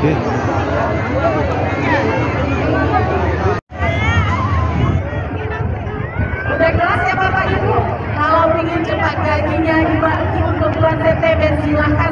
Oke. Udah jelas ya Bapak Ibu, kalau ingin cepat gajinya dibagi untuk bulan September silahkan